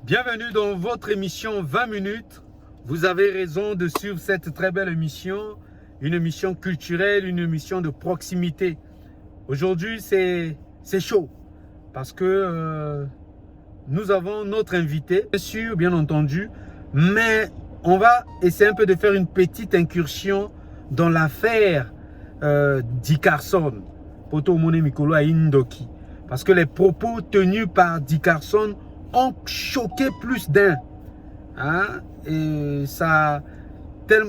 Bienvenue dans votre émission 20 minutes. Vous avez raison de suivre cette très belle émission, une émission culturelle, une émission de proximité. Aujourd'hui, c'est chaud parce que nous avons notre invité, bien sûr, bien entendu, mais on va essayer un peu de faire une petite incursion dans l'affaire Dickerson, Poto Mone Mikolo à Indoki. Parce que les propos tenus par Dickerson ont choqué plus d'un. Hein? Et ça,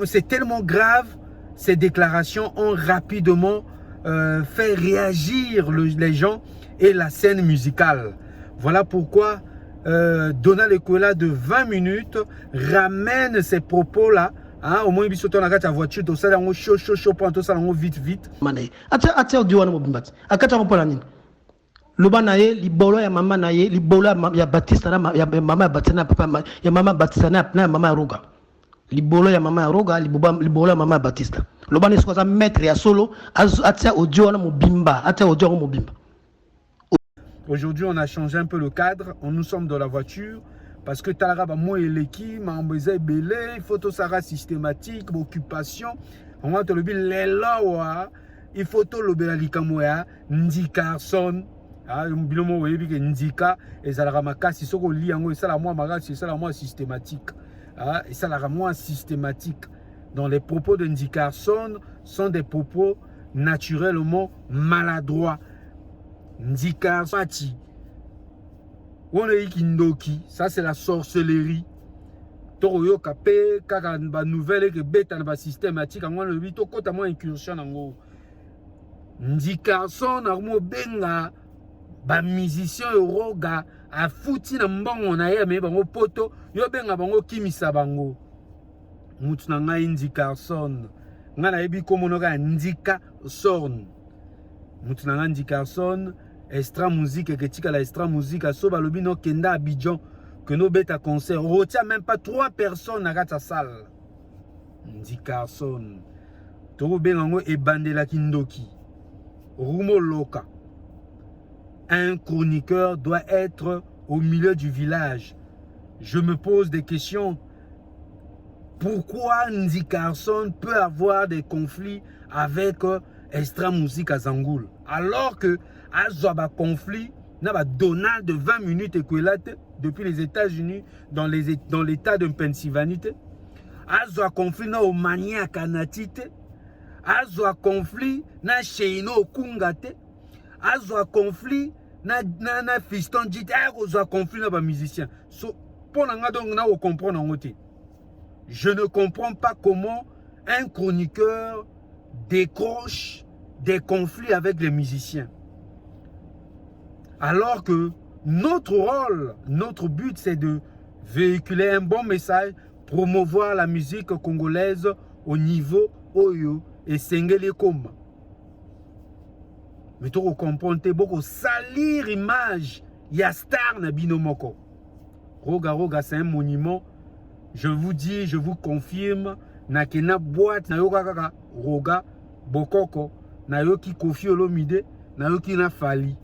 c'est tellement grave, ces déclarations ont rapidement fait réagir les gens et la scène musicale. Voilà pourquoi Donald Ekwela de 20 minutes ramène ces propos-là. Hein? Au moins, il y a ta voiture, tout ça, chaud, prends tout ça vite. Loba naye libolo ya mama naye libolo ya Batista na ya mama ya Batista na papa ya mama Batista na mama ya Roga libolo ya mama ya Roga libolo ya mama ya Batista loba ne soza maître ya solo atia audio na mobimba atia audio mobimba. Aujourd'hui on a changé un peu le cadre, nous sommes dans la voiture parce que Talaraba moi et l'équipe m'embêtait belé photo sara systématique occupation on va te le dire les là il faut to lobela likamoya Dickerson. Bilomo webi ke ndika ezalaka makasi soko li yango esala moi makasi esala moi systématique esala moi systématique. Dans les propos de Dickerson sont des propos naturellement maladroits. Dickerson on est kindoki, ça c'est la sorcellerie. Toroyo kapé kaka ba nouvelle que beta na ba systématique ngwa le bito kota moi incursion ngo. Dickerson armo benga ba musicien Roga a fouti na mbongo na ye me bango poto yo benga bango kimisa bango mutu na ngai Dickerson nga na yebi komonoka Dickerson mutu na ngai Dickerson extra musique que tika la extra musique so balobi no kenda Abidjan que no beta concert retient même pas 3 personnes na kata salle. Dickerson to benga ngo ebandela kindoki rumo loka. Un chroniqueur doit être au milieu du village. Je me pose des questions. Pourquoi Dickerson peut avoir des conflits avec Extra Musique à Zangoul? Alors que Azoba conflit, n'a Donald de 20 minutes équilate depuis les États-Unis dans l'état de Pennsylvanie. Azoba conflit na au Mania Kanatite. Azoba conflit na Sheino Kungate. Azoba conflit na fiston dit a conflit na ba musicien. So pour nga donc na comprendre ngote. Je ne comprends pas comment un chroniqueur décroche des conflits avec les musiciens. Alors que notre rôle, notre but c'est de véhiculer un bon message, promouvoir la musique congolaise au niveau Oyo et Sengele Koma. Mais tu comprends beaucoup salir l'image ya star na binomoko. Roga c'est un monument. Je vous dis, je vous confirme na kena boîte na yoka kaka Roga Bokoko na yoki Koffi Olomide na yoki na Fali.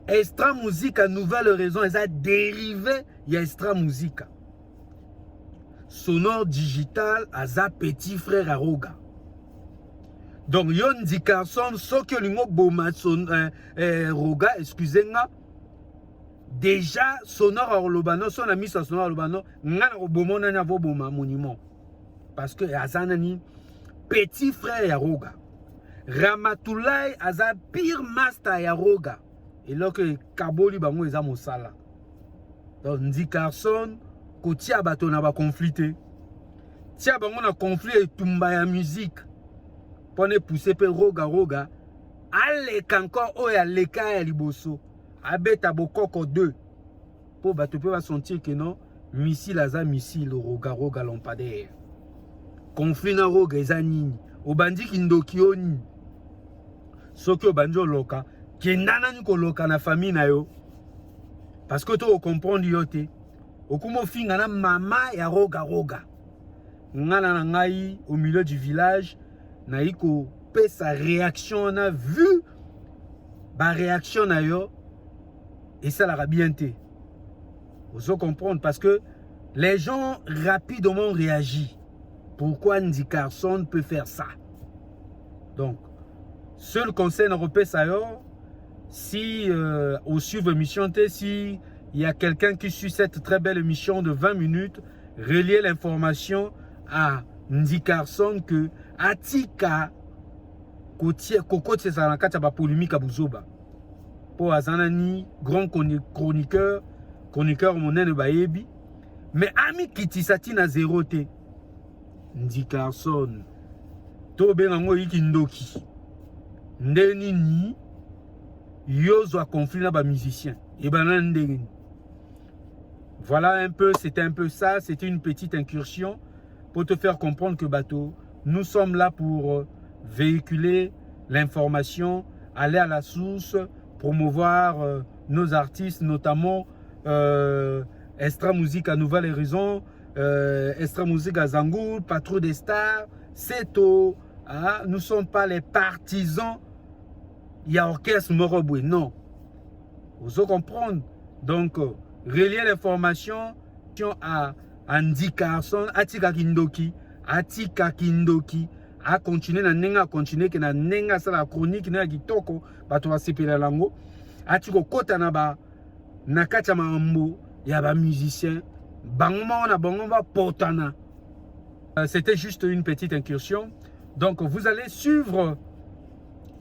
Extra Musique à nouvelle raison elle a dérivé ya Extra Musique. Sonore digital à za petit frère à Roga. Donc, yon Dickerson, ce que l'on boma son Roga, excusez-moi, déjà sonore à Lobano, son ami sonore à Lobano, n'a pas n'a boma monument. Parce que Azanani, petit frère à Roga, Ramatoulaye Aza pire master à Roga, et là que Kaboli bango est à Mosala. Donc, Dickerson, Kotia baton a conflité. Tia bango na conflit et tumba ya musique. Pour ne pousser pe Roga aleka encore oya leka ya liboso abeta bokoko 2 pour bato pe va sentir que non missile aza missile Roga lampadaire conflit na Roga eza nini obandi kindoki oni soki obandi loka kendana ni ko loka na famille na yo parce que to comprendre yo te okumo finga na mama ya Roga ngana na ngai au milieu du village. Naiko pe sa réaction on a vu ba réaction na yo et ça la bien té Vous comprenez? Parce que les gens rapidement réagissent. Pourquoi Andy Carson peut faire ça? Donc, seul conseil européen, ça si au suivre l'émission, si il y a quelqu'un qui suit cette très belle émission de 20 minutes, relier l'information à Andy Carson que Atika Koko Tsesalaka Taba polémique à Bouzoba. Pour Azanani, grand chroniqueur monène Bayebi. Mais Ami Kitisati na zéro te. Andy Carson. Tobe Nango Ikindoki. Ndeni ni. Yozo a conflit na ba musicien. Et ben voilà un peu, c'était un peu ça. C'était une petite incursion pour te faire comprendre que bateau, nous sommes là pour véhiculer l'information, aller à la source, promouvoir nos artistes, notamment Extra Musique à Nouvelle Horizon, Extra Musique à Zangoul, Patrouille des Stars, c'est tout. Hein? Nous ne sommes pas les partisans. Il y a orchestre Moroboué, non. Vous comprenez? Donc, relier l'information à Andy Carson, Atika Kindoki, a continué na nenga, continuer que na nenga ça la chronique na kitoko, bato va sepela lango, atiko kota na ba nakacha mambo, ya ba musicien, bangoma na bango va portana. C'était juste une petite incursion. Donc, vous allez suivre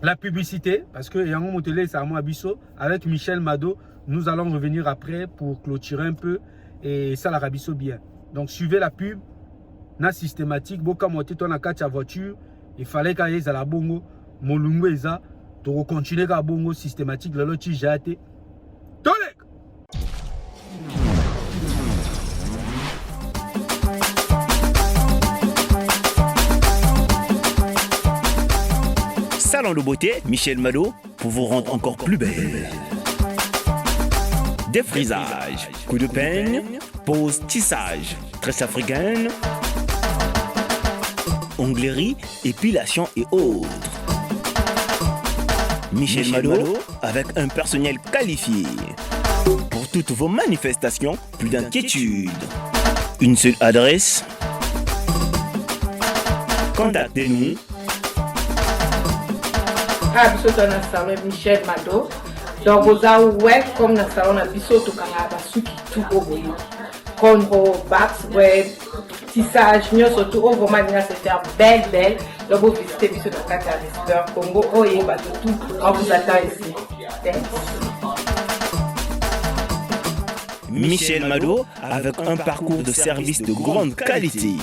la publicité, parce que Yango Motele, c'est à moi Abisso, avec Michel Mado, nous allons revenir après pour clôturer un peu et ça la rabisso bien. Donc suivez la pub, na systématique, boka moté ton akacha voiture, il fallait qu'il y ait la bongo, molungo eza, to continuer ka bongo systématique, le loti jate. Tolek! Salon de beauté, Michel Mado, pour vous rendre encore plus belle. Défrisage, coup de peigne, pose tissage, tresse africaine, onglerie, épilation et autres. Michel Mado, avec un personnel qualifié. Pour toutes vos manifestations, plus d'inquiétude. Une seule adresse. Contactez-nous. Biso na salon Michel Mado. Donc vous avez welcome na salon na biso to kanga basuki tout oboyo. Conro, bax, web, tissage, nyoso tout ovo manière c'est belle. Donc vous visitez biso na kata Mister Congo oye bato tout. On vous attend ici. Thanks. Michel Mado avec un parcours de service de grande qualité.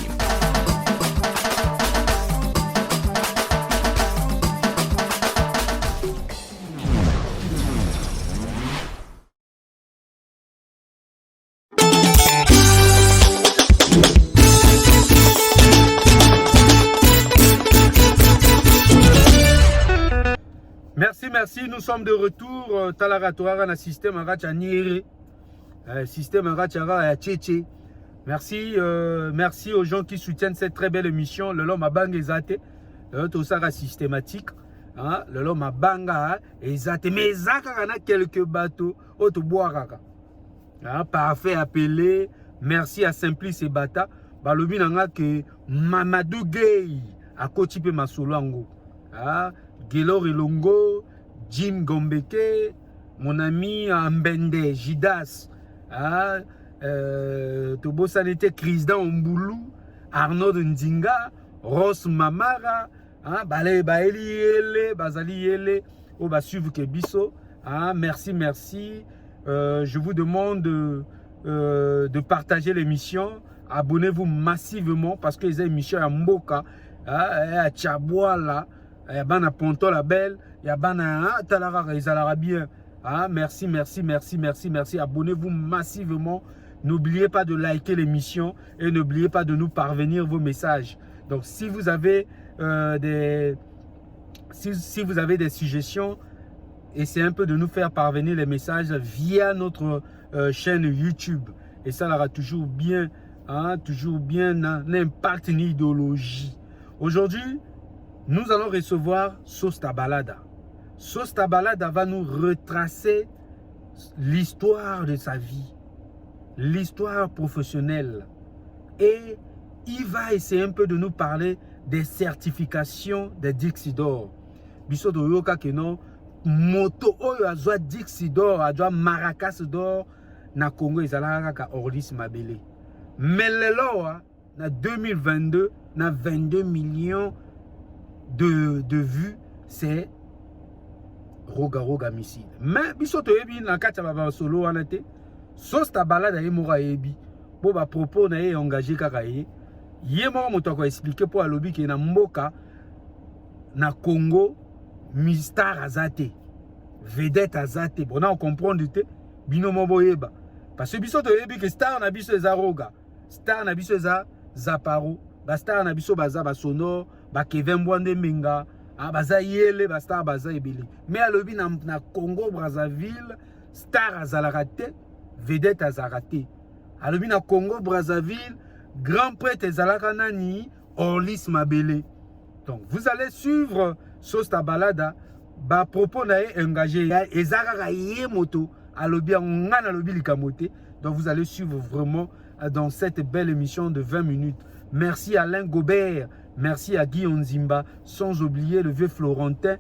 Merci, nous sommes de retour. Talaratora na système Aracha Niere. Système Aracha Tchétché. Merci aux gens qui soutiennent cette très belle émission. Le lom a bang ezate. Tout ça systématique. Le lom a banga ezate. Mais ezaka a quelques bateaux. Auto boiraka. Parfait appelé. Merci à Simplice et Bata. Balobi nanga que Mamadou Gay a kotipe Masolango. Gelo Elongo, Jim Gombeke, mon ami Mbende, Jidas, Tobo Sanete, Krisdan Omboulou, Arnaud Ndinga, Ross Mamara, Balé Baeli Ele, Bazali Ele, Oba Suvu Kebiso. Merci. Je vous demande de partager l'émission. Abonnez-vous massivement parce que les émissions à Mboka, à Tchabouala, il y a bana Ponto la belle, il y a bana Talara Izalara bien. Merci. Abonnez-vous massivement. N'oubliez pas de liker l'émission et n'oubliez pas de nous parvenir vos messages. Donc si vous avez si vous avez des suggestions, essayez un peu de nous faire parvenir les messages via notre chaîne YouTube. Et ça aura toujours bien n'impact ni idéologie. Aujourd'hui, nous allons recevoir Sosta Balada. Sosta Balada va nous retracer l'histoire de sa vie. l'histoire professionnelle. Et il va essayer un peu de nous parler des certifications des Dixidor. Biso de yoka keno moto oyo azwa Dixidor, azwa Maracas d'or na Congo ezalaka ka Orlis Mabele. Mais lelo na 2022 na 22 millions de vues, c'est Roga Missile. Mais biso to yebi na kati ba solo wana te. Sos ta balade ye moko yebi. Bo ba propos na ye engagé kaka ye. Ye moko moto ko expliquer pour alobi ke na mboka na Congo Mistar azate. Vedette azate. Bon na on comprendre te bino mo boyeba. Parce que biso to yebi ke star na biso eza Roga. Star na biso eza Zaparo. Ba star na biso baza ba Sonor, ba Kevin Bwande Menga. Baza yele ba star baza ebele. Mais alobi na Congo Brazzaville star azalaka vedette azalaka. Alobi na Congo Brazzaville grand prêtre ezalaka nani Orlis Mabele. Donc vous allez suivre Sosta Balada ba propos na engagé ezalaka ye moto alobi ngana alobi likamote. Donc vous allez suivre vraiment dans cette belle émission de 20 minutes. Merci à Alain Gobert. Merci à Guy Onzimba, sans oublier le vieux Florentin,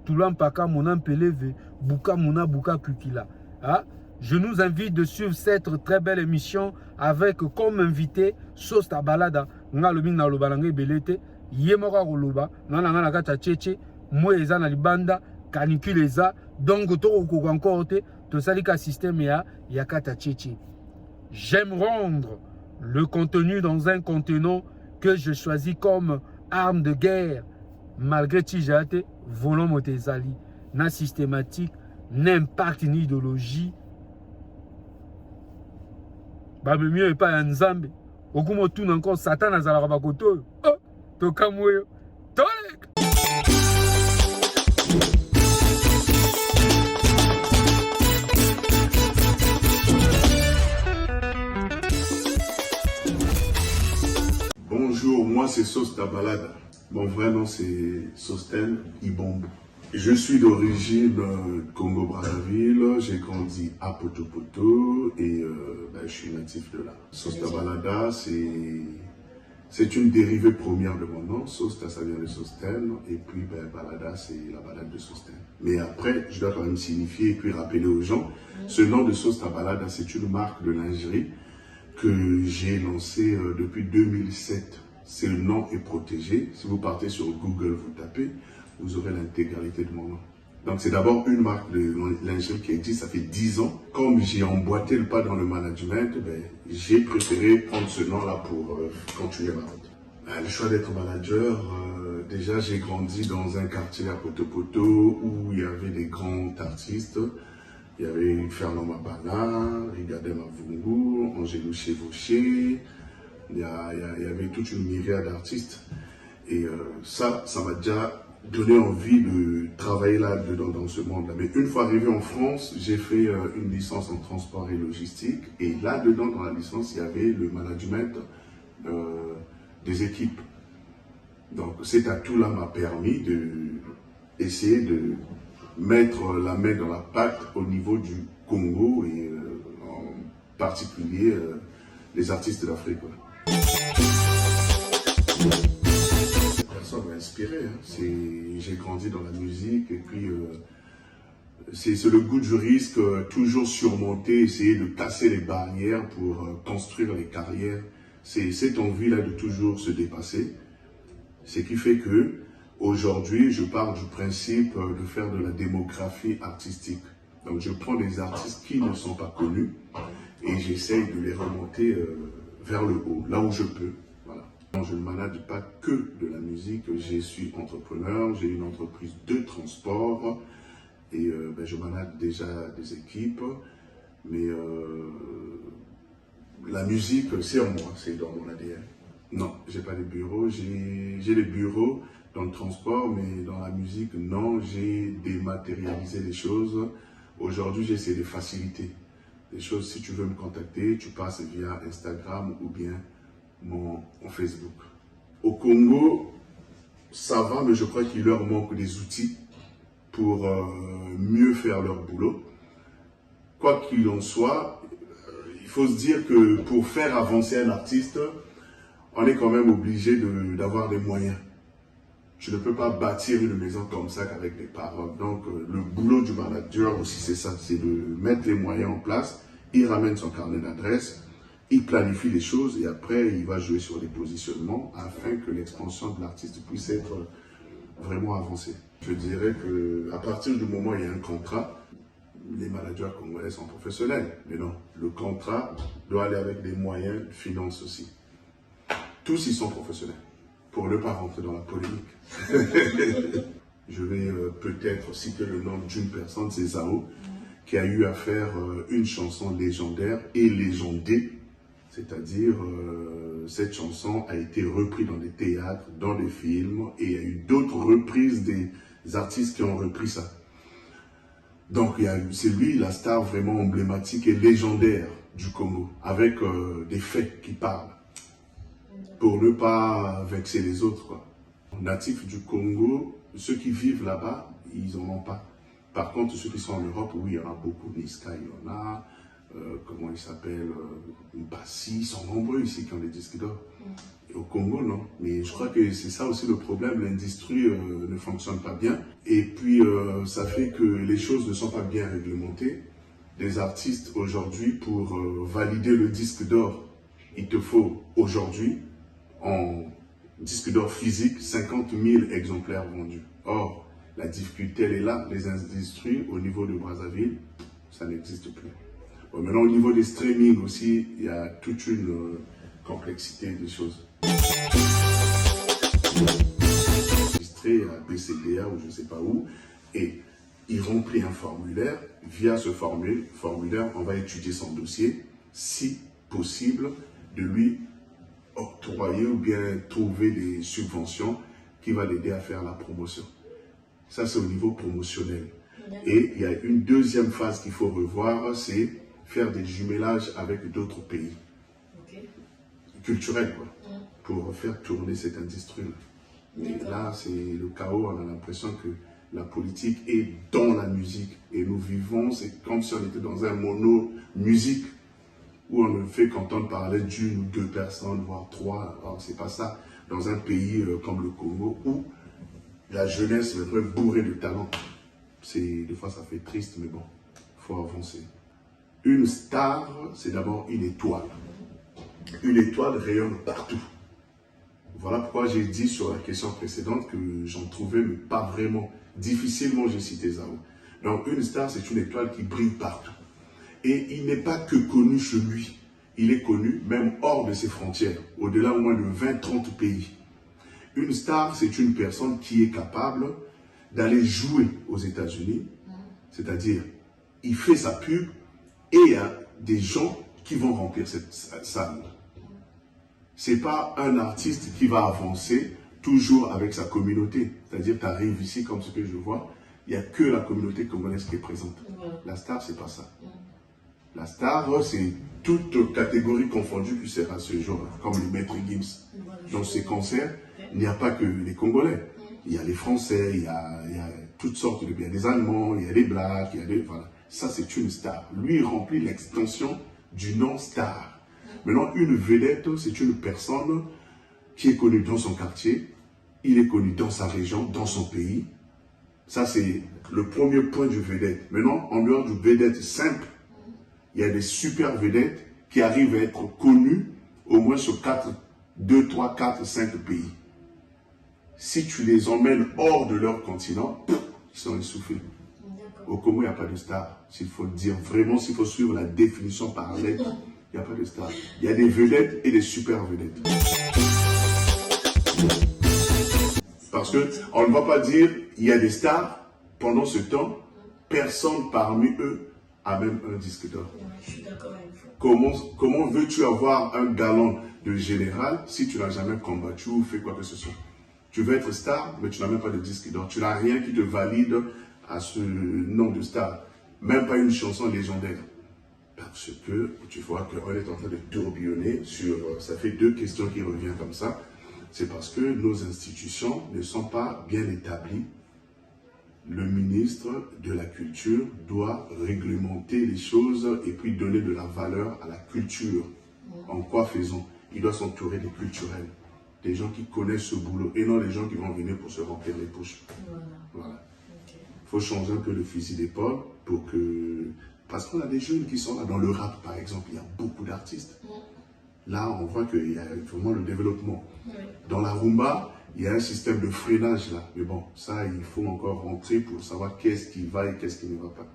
Toulan Paka Monan Peleve, Buka Mouna Buka Kukila. Ah, je nous invite de suivre cette très belle émission avec comme invité Sosta Balada, Ngalobi na Lobalange Belete, Yemora Roloba, Nana Kata Tchétché, Moeza na Libanda, Caniculeza, donc to encore to salika système ya Yakata Tchétché. J'aime rendre le contenu dans un contenant que je choisis comme arme de guerre, malgré Tijate, volant Motezali, na systématique, n'impact ni idéologie. Babe mieux pas un Nzambe. Okumo tout encore Satan à Zalarabakoto. Oh, Tokamwe. Tolek. Bonjour, moi c'est Sosta Balada. Mon vrai nom c'est Sosten Ibombo. Je suis d'origine Congo-Brazzaville, j'ai grandi à Potopoto et je suis natif de là. Sosta Balada, c'est une dérivée première de mon nom. Sosta, ça vient de Sosten et puis Balada, c'est la balade de Sosten. Mais après, je dois quand même signifier et puis rappeler aux gens, ce nom de Sosta Balada, c'est une marque de lingerie que j'ai lancé depuis 2007. Ce nom est protégé. Si vous partez sur Google, vous tapez, vous aurez l'intégralité de mon nom. Donc c'est d'abord une marque de lingerie qui existe, ça fait 10 ans. Comme j'ai emboîté le pas dans le management, j'ai préféré prendre ce nom-là pour continuer ma route. Le choix d'être manager, déjà j'ai grandi dans un quartier à Potopoto où il y avait des grands artistes. Il y avait Fernand Mabana, Rigadem Mavungu, Angelo Chevauché, il y avait toute une myriade d'artistes. Et ça m'a déjà donné envie de travailler là-dedans dans ce monde-là. Mais une fois arrivé en France, j'ai fait une licence en transport et logistique. Et là-dedans, dans la licence, il y avait le management des équipes. Donc cet atout-là m'a permis d'essayer de mettre la main dans la pâte au niveau du Congo et en particulier les artistes d'Afrique. Personne m'a inspiré. Hein. J'ai grandi dans la musique et puis c'est le goût du risque, toujours surmonter, essayer de casser les barrières pour construire les carrières. C'est cette envie-là de toujours se dépasser. Ce qui fait que aujourd'hui, je pars du principe de faire de la démographie artistique. Donc, je prends des artistes qui ne sont pas connus et j'essaye de les remonter vers le haut, là où je peux. Voilà. Je ne manage pas que de la musique, je suis entrepreneur, j'ai une entreprise de transport et je manage déjà des équipes. Mais la musique, c'est en moi, c'est dans mon ADN. Non, j'ai pas de bureau, j'ai des bureaux dans le transport, mais dans la musique, non, j'ai dématérialisé les choses. Aujourd'hui, j'essaie de faciliter les choses. Si tu veux me contacter, tu passes via Instagram ou bien mon Facebook. Au Congo, ça va, mais je crois qu'il leur manque des outils pour mieux faire leur boulot. Quoi qu'il en soit, il faut se dire que pour faire avancer un artiste, on est quand même obligé d'avoir des moyens. Tu ne peux pas bâtir une maison comme ça qu'avec des paroles. Donc, le boulot du manager aussi, c'est ça, c'est de mettre les moyens en place. Il ramène son carnet d'adresse, il planifie les choses et après, il va jouer sur les positionnements afin que l'expansion de l'artiste puisse être vraiment avancée. Je dirais qu'à partir du moment où il y a un contrat, les managers congolais sont professionnels. Mais non, le contrat doit aller avec des moyens de finance aussi. Tous, ils sont professionnels. Pour ne pas rentrer dans la polémique. Je vais peut-être citer le nom d'une personne, c'est Zao, qui a eu à faire une chanson légendaire et légendée. C'est-à-dire, cette chanson a été reprise dans des théâtres, dans des films, et il y a eu d'autres reprises des artistes qui ont repris ça. Donc, c'est lui la star vraiment emblématique et légendaire du Congo, avec des faits qui parlent, pour ne pas vexer les autres, quoi. Natifs du Congo, ceux qui vivent là-bas, ils n'en ont pas. Par contre, ceux qui sont en Europe, oui, il y en a beaucoup. Niska, il y en a. Comment ils s'appellent, Bassi, ils sont nombreux ici qui ont des disques d'or. Et au Congo, non. Mais je crois que c'est ça aussi le problème, l'industrie ne fonctionne pas bien. Et puis, ça fait que les choses ne sont pas bien réglementées. Des artistes aujourd'hui, pour valider le disque d'or, il te faut aujourd'hui, en disque d'or physique, 50 000 exemplaires vendus. Or, la difficulté, elle est là. Les industries, au niveau de Brazzaville, ça n'existe plus. Bon, maintenant, au niveau des streamings aussi, il y a toute une complexité des choses. Enregistré à BCDA ou je ne sais pas où, et il remplit un formulaire. Via ce formulaire, on va étudier son dossier, si possible, de lui octroyer ou bien trouver des subventions qui va l'aider à faire la promotion. Ça, c'est au niveau promotionnel. Et il y a une deuxième phase qu'il faut revoir, c'est faire des jumelages avec d'autres pays. Culturels, quoi, pour faire tourner cette industrie-là. Et là, c'est le chaos, on a l'impression que la politique est dans la musique. Et nous vivons, c'est comme si on était dans un mono-musique, où on ne fait qu'entendre parler d'une ou deux personnes, voire trois. Alors, c'est pas ça. Dans un pays comme le Congo, où la jeunesse est vraiment bourrée de talent. Des fois, ça fait triste, mais bon, il faut avancer. Une star, c'est d'abord une étoile. Une étoile rayonne partout. Voilà pourquoi j'ai dit sur la question précédente que j'en trouvais, mais pas vraiment. Difficilement, j'ai cité Zao. Donc, une star, c'est une étoile qui brille partout. Et il n'est pas que connu chez lui. Il est connu même hors de ses frontières, au-delà au moins de 20-30 pays. Une star, c'est une personne qui est capable d'aller jouer aux États-Unis, c'est-à-dire, il fait sa pub et il y a des gens qui vont remplir cette salle. Ce n'est pas un artiste qui va avancer toujours avec sa communauté. C'est-à-dire, tu arrives ici, comme ce que je vois, il n'y a que la communauté congolaise qui est présente. La star, ce n'est pas ça. La star, c'est toute catégorie confondue qui sera ce jour, comme les maîtres Gims. Dans ces concerts, il n'y a pas que les Congolais. Il y a les Français, il y a toutes sortes de... Il y a des Allemands, il y a des Blacks, il y a des... Voilà. Ça, c'est une star. Lui, il remplit l'extension du nom star. Maintenant, une vedette, c'est une personne qui est connue dans son quartier, il est connu dans sa région, dans son pays. Ça, c'est le premier point du vedette. Maintenant, en dehors du vedette simple, il y a des super vedettes qui arrivent à être connues au moins sur 2, 3, 4, 5 pays. Si tu les emmènes hors de leur continent, ils sont essoufflés. Au Congo, il n'y a pas de star. S'il faut le dire vraiment, s'il faut suivre la définition par lettre, il n'y a pas de star. Il y a des vedettes et des super vedettes. Parce qu'on ne va pas dire il y a des stars. Pendant ce temps, personne parmi eux a même un disque d'or. Je suis d'accord avec vous. Comment veux-tu avoir un galon de général si tu n'as jamais combattu ou fait quoi que ce soit? Tu veux être star, mais tu n'as même pas de disque d'or. Tu n'as rien qui te valide à ce nom de star. Même pas une chanson légendaire. Parce que tu vois qu'on est en train de tourbillonner sur... Ça fait 2 questions qui reviennent comme ça. C'est parce que nos institutions ne sont pas bien établies le ministre de la Culture doit réglementer les choses et puis donner de la valeur à la culture. En quoi faisons? Il doit s'entourer des culturels, des gens qui connaissent ce boulot et non les gens qui vont venir pour se remplir les poches. Voilà. Il faut changer un peu le fusil d'épaule pour que... Parce qu'on a des jeunes qui sont là dans le rap, par exemple, il y a beaucoup d'artistes. Là, on voit qu'il y a vraiment le développement. Dans la rumba, il y a un système de freinage là. Mais bon, ça, il faut encore rentrer pour savoir qu'est-ce qui va et qu'est-ce qui ne va pas.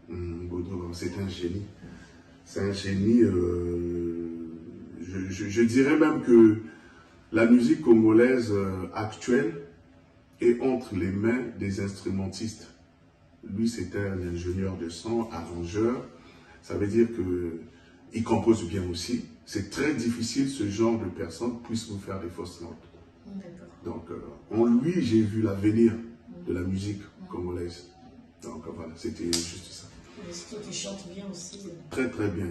Bodo, c'est un génie. C'est un génie. Je dirais même que la musique congolaise actuelle est entre les mains des instrumentistes. Lui, c'était un ingénieur de son, arrangeur. Ça veut dire qu'il compose bien aussi. C'est très difficile, ce genre de personne puisse vous faire des fausses notes. Donc, en lui, j'ai vu l'avenir de la musique congolaise. Donc, voilà, c'était juste ça. Est-ce qu'il chante bien aussi? Très, très bien.